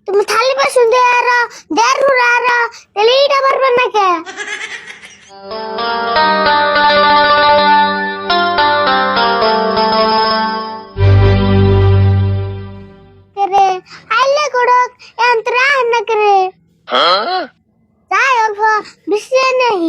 তুমি থালি বাসন দিয়ে আর দেড় আর তাহলে এটা পারবেন না কে? করে আইলে গড়ক এন্ত্রা না করে যাই অল্প বেশি নেই।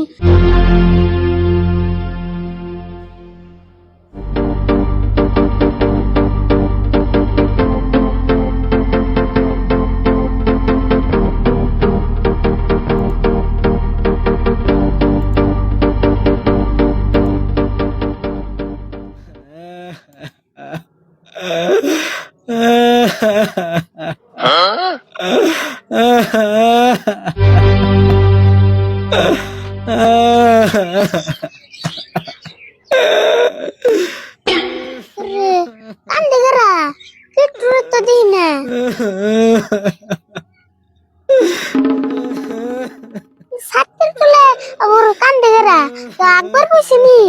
কান্দে গরা কিট্টু তো দিই না সাতের কোলে আবার কান্দে গরা তো একবার বসিনি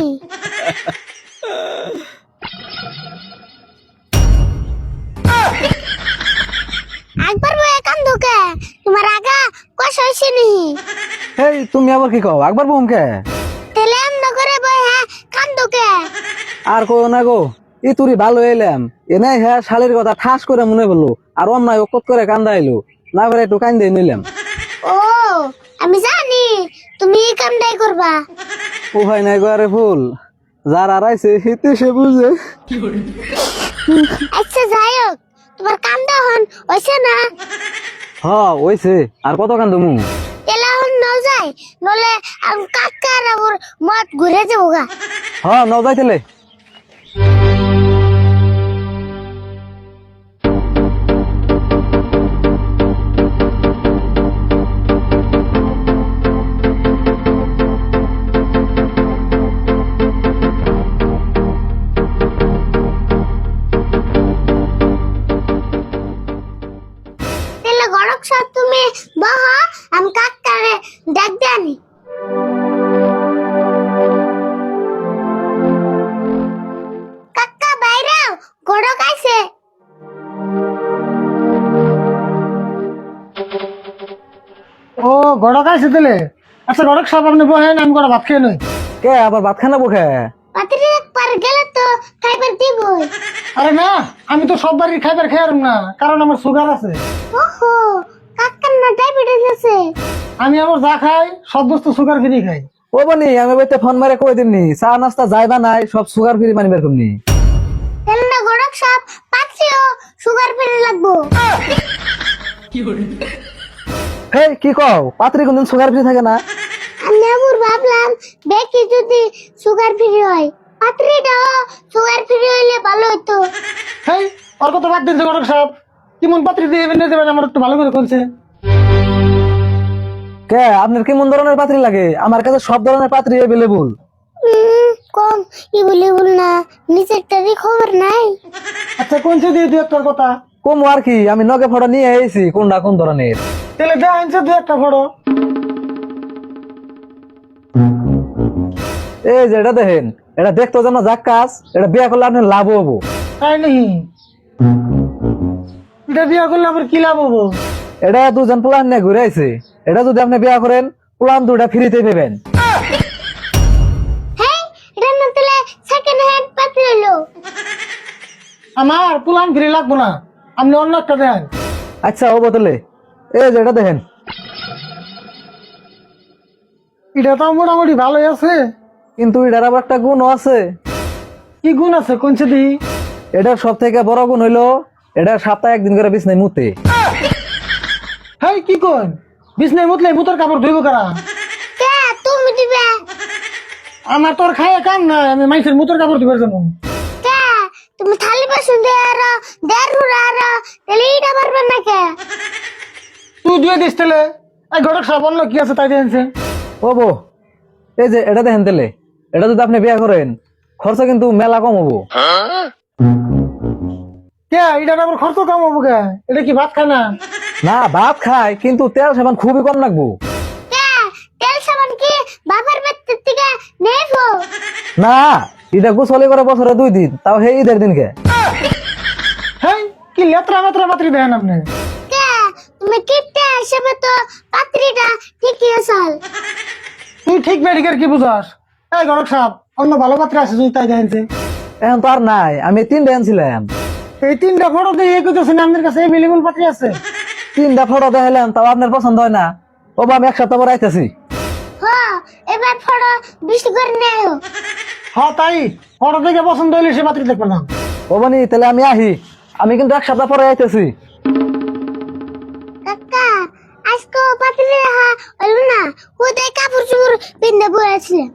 একবার বয়ে কান্দো কে? তোমার আগা কষ হইছেনি? এই তুমি আবার কি কও একবার বউম কে? তেলে এমন করে বয়ে কান্দো কে? আর কো না গো, ই তুরি ভালো এলাম এনে হ্যাঁ শালির কথা ঠাস করে মনে বললো আর অন্যায় অকত করে কান্দাইলো না করে একটু কান্দে নিলাম। ও আমি জানি তুমি এই কামটাই করবা। ও ভাই নাই গো আরে ফুল যার আড়াইছে হিতে সে বুঝে। আচ্ছা যাই হোক, তোমার কান্দা হন হইছে না? হ ওইছে, আর কত কান্দমু? তেলা হন নাও যাই নলে আমি কাকার আবার মত ঘুরে যাবো গা। হ নাও যাইতেলে তেলে গড়ক সব তুমি বহ, আমি কাকারে ডাক দেনি। কাকা বাইরে গড়ক আইছে। ও গড়ক আছে দিলে। আচ্ছা গড়ক সব আপনি বহেন, আমি করে ভাত খেয়ে নই। কে আবার ভাত খানা বখে? পাত্রে একবার গেলে তো খাইবার দিব। আরে না, আমি তো সব বাড়ির খাইবার খেয়ে না, কারণ আমার সুগার আছে। ওহো, কাকার না ডায়াবেটিস আছে। আমি আমার যা খাই সব বস্তু সুগার ফ্রি খাই। ও বনি আমি বইতে ফোন মারে কই দিমনি চা নাস্তা যাইবা নাই সব সুগার ফ্রি মানি বের করনি। তাহলে না গড়ক সব পাত্রেও সুগার ফ্রি লাগবো। হেই কি কও পাত্রি কোনদিন সুগার ফ্রি থাকে না? আমি আবার ভাবলাম দেখি যদি সুগার ফ্রি হয়, পাত্রিটাও সুগার ফ্রি হইলে ভালো হতো। হেই ওর কথা বাদ দিন গড়ক সব, কেমন পাত্রী দিয়ে এনে দেবেন আমার একটু ভালো করে বলছে। কে আপনার কেমন ধরনের পাত্রি লাগে? আমার কাছে সব ধরনের পাত্রি অ্যাভেলেবল। কম ই বলে বল না, নিচের তারি খবর নাই। আচ্ছা কোন সে দিয়ে দু একটার কথা? কম আর কি, আমি নগে ফটো নিয়ে এসেছি কোনটা কোন ধরনের। তাহলে দেখ আনছে দু একটা ফটো। এই যে এটা দেখেন, এটা দেখতো যেন যাক কাজ, এটা বিয়ে করলে আপনার লাভ হবো। তাই নাকি? এটা বিয়ে করলে আবার কি লাভ হবো? এটা দুজন প্লান নিয়ে ঘুরে আইছে, এটা যদি আপনি বিয়ে করেন প্লান দুটা ফ্রিতে পেবেন। হ্যাঁ, এটা না তাহলে সেকেন্ড হ্যান্ড পাত্র হলো। আমার পুলান ফ্রি লাগবো না, আপনি অন্য একটা দেন। আচ্ছা ও বদলে এই যে এটা দেখেন, এটা তো মোটামুটি ভালোই আছে, কিন্তু এটার আবার একটা গুণও আছে। কি গুণ আছে কোন সে দিই? এটার সব থেকে বড় গুণ হইলো এটা সপ্তাহে একদিন করে বিছনায় মুতে। হেই কি কোন? বিছনায় মুতলে মুতর কাপড় ধুইব কারা? কে তুমি দিবে? আমার তোর খায় কাম না, আমি মাইসের মুতর কাপড় ধুইবার জন্য। কে তুমি থালি বাসন দিয়ে আর দেড় আর তাহলে এটা পারবেন না কে? তুই ধুয়ে দিস তাহলে। এই ঘটক সব অন্য কি আছে তাই দেখেছে। ও বো এই যে এটা দেখেন তেলে, এটা যদি আপনি বিয়ে করেন খরচ কিন্তু মেলা কম হবো। কে এটার আবার খরচ কম হবো কে? এটা কি ভাত খায় না? না ভাত খায় কিন্তু তেল সাবান খুবই কম লাগবো। কে তেল সাবান কি বাবার বাড়ির থেকে নেবো? না এটা গোসলে করে বছরে 2 দিন, তাও সেই ঈদের দিনকে। হেই কি লেত্রা মেত্রা পাত্রী দেখেন আপনি? কে তুমি কিপটা হিসেবে তো পাত্রীটা ঠিকই আসাল। তুই ঠিক মেডিকেল কি বুঝাস? এই গড়ক সাহেব, অন্য ভালো পাত্র আছে যদি তাই দেখেন। এখন তো আর নাই, আমি 3টা আনছিলাম। এই 3টা ফটো দিয়ে কইতেছেন আপনার কাছে এভেলেবল পাত্র আছে? 3টা ফটো দেখাইলাম, তাও আপনার পছন্দ হয় না। ও বা আমি 1 সপ্তাহ পরে আইতেছি। হ, এবার ফটো বেশি করে নেও। হ্যাঁ তাই, ফটো দেখে পছন্দ হইলে সে পাত্রী দেখবো না। ও বানি, তাহলে আমি আহি। আমি কিন্তু 1 সপ্তাহ পরে আইতেছি। কাকা, আজকে পাত্রী হা হলো না, হুদাই কাপড় চোপড় পিন্দে পড়েছিলাম।